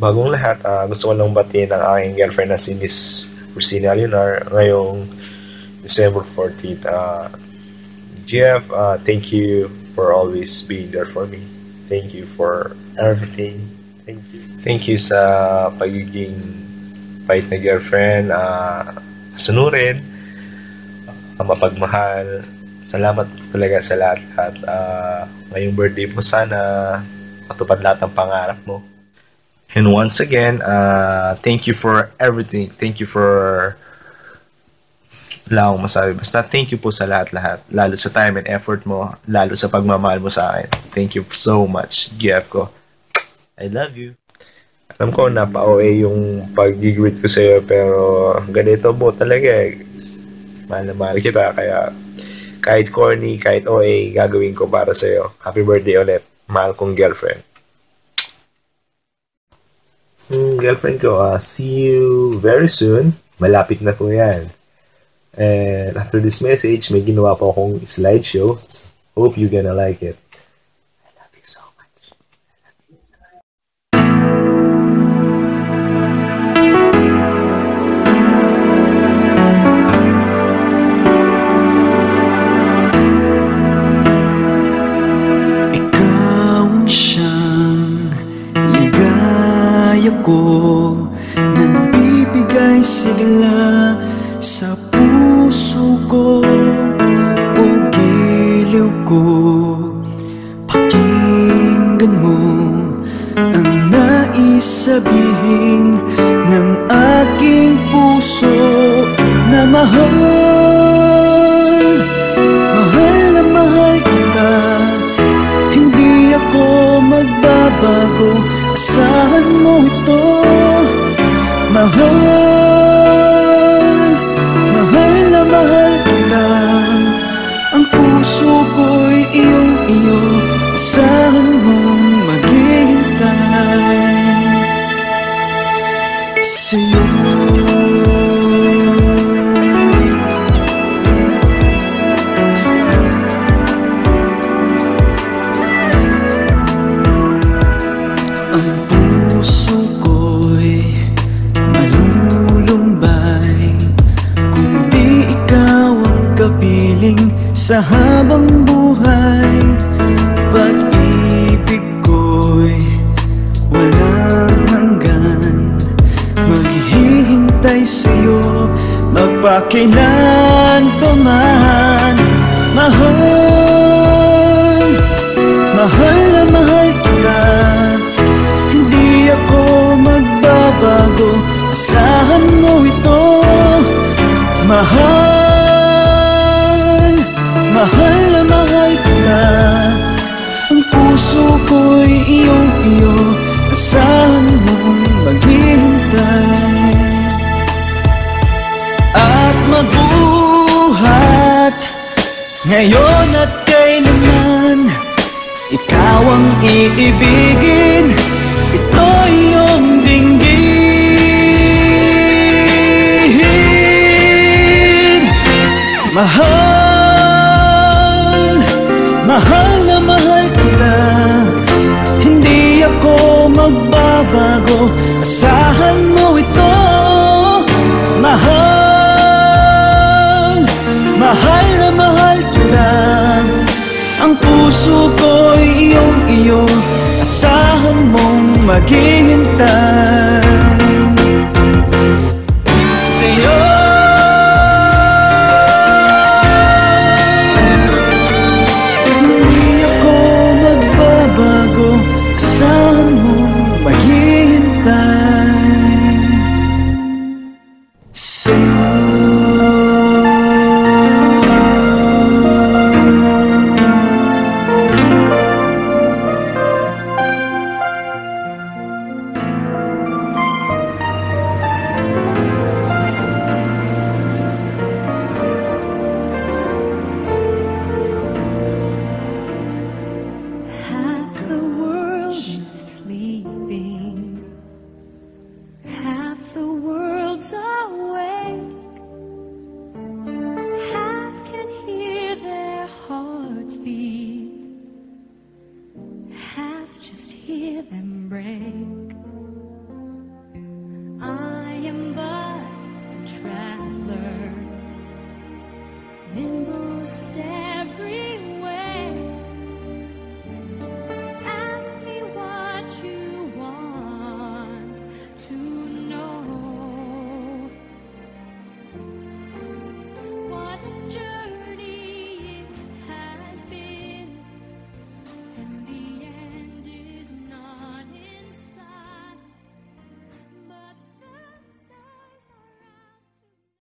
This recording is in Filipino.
Bagong lahat, gusto ko lang batiin ang aking girlfriend na si Miss Christina Leonar ngayong December 14th. Jeff, thank you for always being there for me. Thank you for everything. Thank you. Thank you sa pagiging bait na girlfriend, sunurin, mapagmahal. Salamat talaga sa lahat. Ngayong birthday mo, sana matupad lahat ng pangarap mo. And once again, thank you for everything. Thank you for... wala akong masabi. Basta thank you po sa lahat-lahat. Lalo sa time and effort mo. Lalo sa pagmamahal mo sa akin. Thank you so much, GF ko. I love you. Alam ko, napa-OA yung pag-greet ko sa'yo, pero ganito mo talaga eh. Mahal na mahal kita, kaya kahit corny, kahit OA, gagawin ko para sa'yo. Happy birthday ulit, mahal kong girlfriend. Girlfriend ko, see you very soon. Malapit na po yan. And after this message, may ginawa po akong slideshow. Hope you gonna like it. I love you so much. Ikaw ang siyang ligaya ko, nagbibigay sigla sa puso ko o giliw ko. Pakinggan mo ang nais sabihin ng aking puso na mahal. Mahal na mahal kita, hindi ako magbabago, asahan mo ito. Mahal, mahal na mahal kita, ang puso ko'y iyong-iyo, asahan mong maghihintay sa'yo. Ang puso ko'y malulumbay kung di ikaw ang kapiling sa habang buhay. Pag-ibig ko'y walang hanggan, maghihintay sa'yo magpakailan pa man. Mahal, mahal na mahal kita, hindi ako magbabago, asahan mo ito. Mahal, mahal na mahal kita, ang puso ko'y iyong-iyo, asahan mong maghihintay. At magbuhat ngayon at kailanman, ikaw ang iibigin, ito iyong dinggin. Mahal, mahal na mahal kita, hindi ako magbabago, asahan mo ito. Mahal, mahal na mahal kita, ang puso ko'y iyong-iyo, asahan mong maghihintay sa'yo. Hindi ako magbabago, asahan mong maghihintay sa'yo. Half the world is sleeping, half the world's awake, half can hear their hearts beat, half just hear them break.